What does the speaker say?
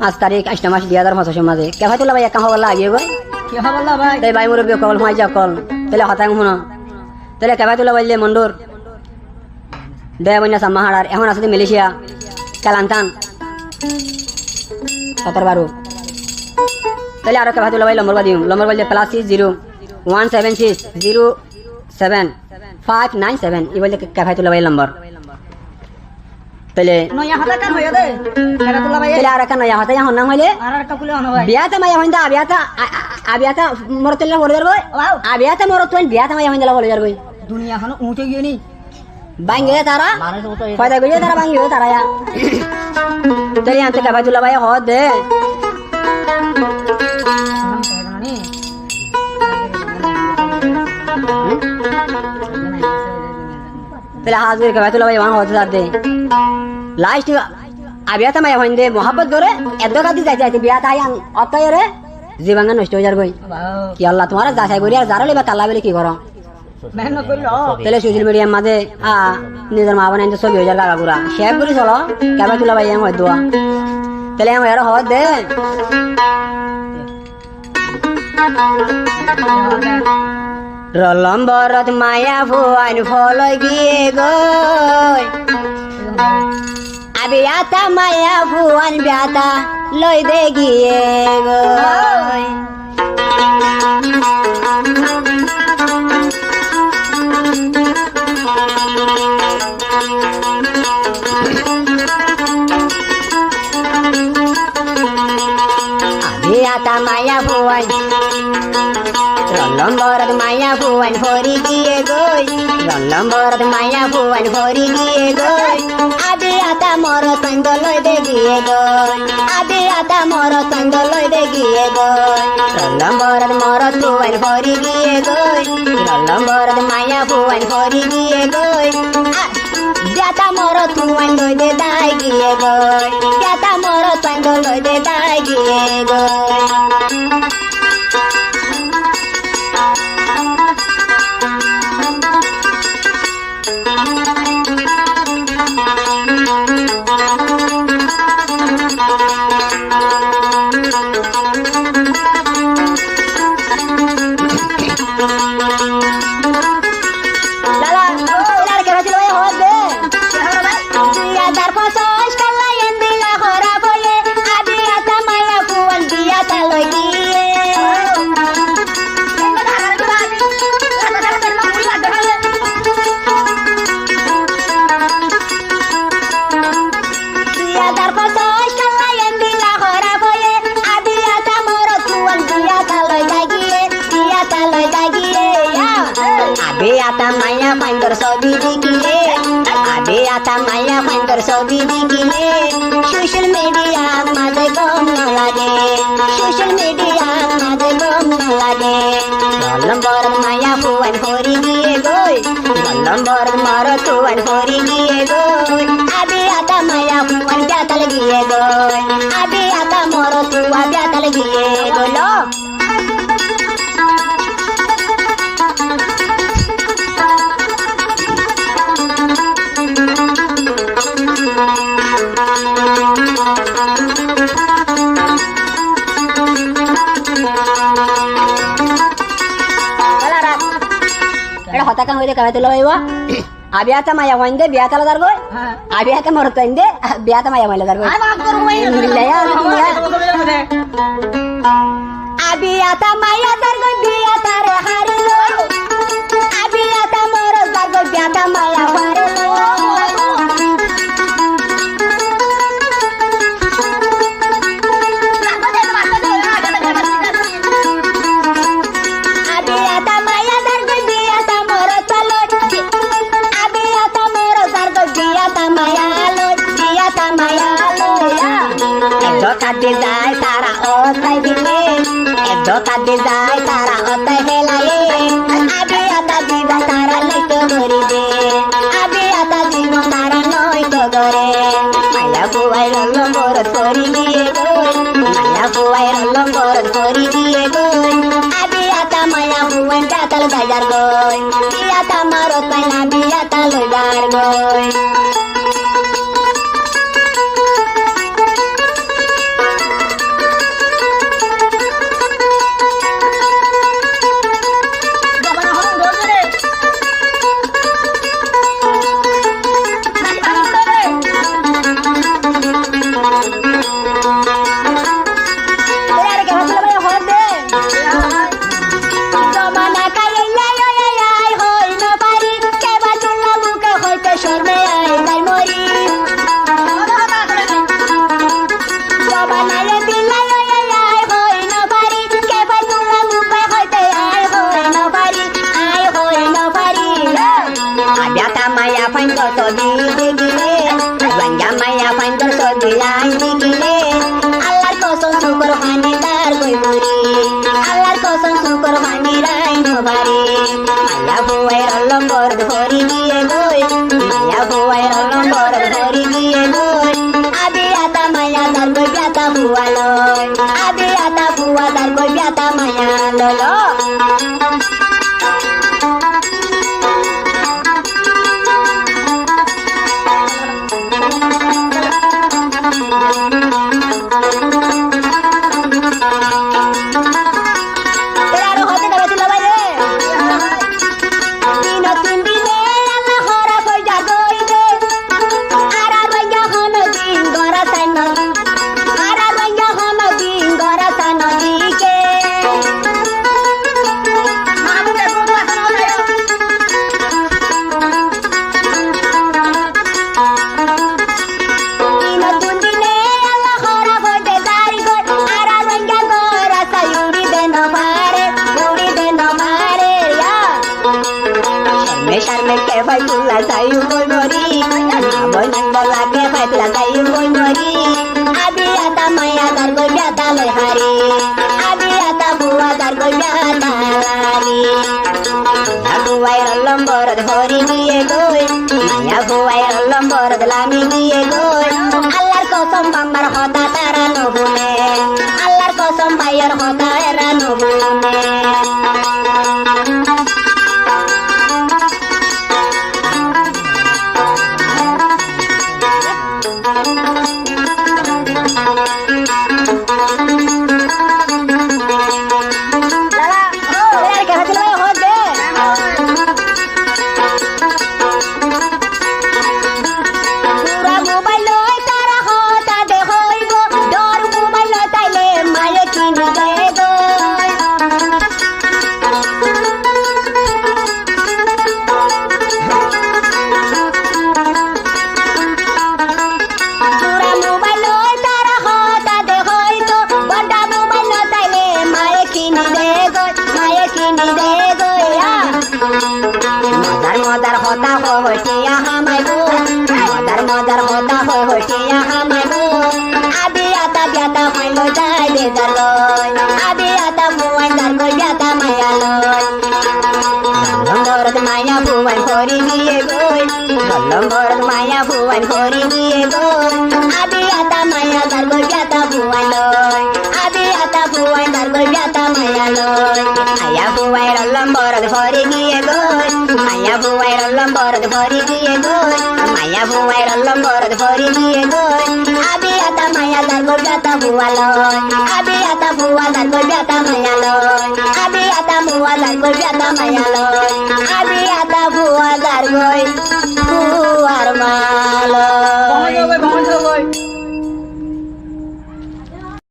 5 তারিখ 8 মাস 2025 মাঝে কে ভাই তোলা ভাই একা হওয়ার লাগিয়ে গো কি হবলা ভাই তাই ভাই মুরব্বী কল মাই যা কল তাহলে হতাং হুনো তাহলে কে ভাই তোলা ভাইলে মন্ডর দে বন্যা সামাহার এখন আছে মালয়েশিয়া কালান্তান 17 তাহলে আর কে ভাই তোলা ভাই নম্বর দিম নম্বর বললে +60 176 07 597 এই বললে কে ভাই তোলা ভাই নম্বর তাহলে নয়া হাতা কান হইয়া দে কেরা তোলা ভাই তাহলে আর একটা নয়া হাতা এখন নাম হইলে আর একটা কুলে অন ভাই বিয়াতে মায়া হইন্দা আবিয়াতা মরতেলা বলে যারবো আবিয়াতে মরতেন বিয়াতে মায়া হইন্দা বলে যারবো দুনিয়া এখন উঠে গিয়ে নি বাঙ্গে তারা ফায়দা গিয়ে তারা বাঙ্গে তারা ইয়া তাহলে আনতে কা ভাই তুলা ভাই হ দে তাহলে হাজির কা ভাই তুলা ভাই ওয়ান হতে দে লাস্ট আবিয়াতে মায়া হইন্দে মোহাব্বত করে এত কাদি যাইতে বিয়াতে আইন অতয় রে জীবন নষ্ট হয়ে যাবে কি আল্লাহ তোমার যাচাই করি আর যারা লেবা কাল্লা বলে কি করো মেহনত করি তাহলে সোশ্যাল মিডিয়ার মাঝে নিজের মা বানাই ছবি হয়ে যায় গাগুরা শেয়ার করে চলো কেবা তুলা ভাই হয় দোয়া তাহলে আমার আর হয় দে রলম্বরত মায়া ভুয়ান ফলই গিয়ে গই আবিয়াতা মায়া ভুয়ান ব্যাতা লই দে গিয়ে গই আবিয়াতা মায়া ভুয়ান রলম্বরত মায়া ভুয়ান ভরি গিয়ে গই রলম্বরত মায়া ভুয়ান ভরি গিয়ে গই আবিয়াতা মর তন্দ লই দে গিয়ে গই আবিয়াতা মর তন্দ লই দে গিয়ে গই রলম্বরত মর ভুয়ান ভরি গিয়ে গই রলম্বরত মায়া ভুয়ান ভরি গিয়ে গই ব্যাতা মর তুয়ান লই দে দাই গিয়ে গই ব্যাতা মর তন্দ লই দে দাই গিয়ে গই Abiata maya finder sobi dikile Abiata maya finder sobi dikile Social media madhe gom na lage Social media madhe gom na lage Rolambor maya fuan hori giye goy Rolambor maro tuan hori giye goy Abiata maya fuan byatal giye goy Abiata maro tuan byatal giye goy lo hatakan hoide kawe tulo iwa abiata maya wande biata la dargo abiata morto inde biata maya mala dargo abiata maya dargo biata re harilo abiata moro dargo biata maya harilo Kade jai tara otai dile edo kade jai tara otai helaye abiata jiva tara leto gori de abiata jiva tara noi to gore maya buai lombor thori diye goi maya buai lombor thori diye goi abiata maya buai tatal bajar goi biata maro tai abiata logar goi Abiata maya findo sobi digile Ranga maya findo sobi lai digile Allar koson sukur hani dar koi muri Allar koson sukur hani rai nobari Maya huwai rollom borod hori diye goi Maya huwai rollom borod hori diye goi Abiata maya dar koi biata huwa loy Abiata huwa dar koi biata maya lolo Faitula sayu boy mori boy nangola ke faitula sayu boy mori Abiata maya dar go biata loy hari Abiata buwa dar go biata lari Aku wai rollom borod hori diye goy Maya buwai rollom borod lami diye goy Allar kosom bambar hota tara no bune Allar kosom bayar hota era no bune Modar hota ho hotiya hamaru Modar hota ho hotiya hamaru Abiata biata mailo jai de darloy Abiata buwan dargo biata mayaloy Lomborod maya buwan hori diye goy Lomborod maya buwan hori diye goy Abiata maya dargo biata buwan loy Abiata buwan dargo biata mayaloy Aya buwai lomborod hori diye goy Maya buwai rollom borod hori diye goy Maya buwai rollom borod hori diye goy Abiata maya dargo biata buwa loy Abiata buwa dargo biata maya loy Abiata buwa dargo biata maya loy Abiata buwa dargo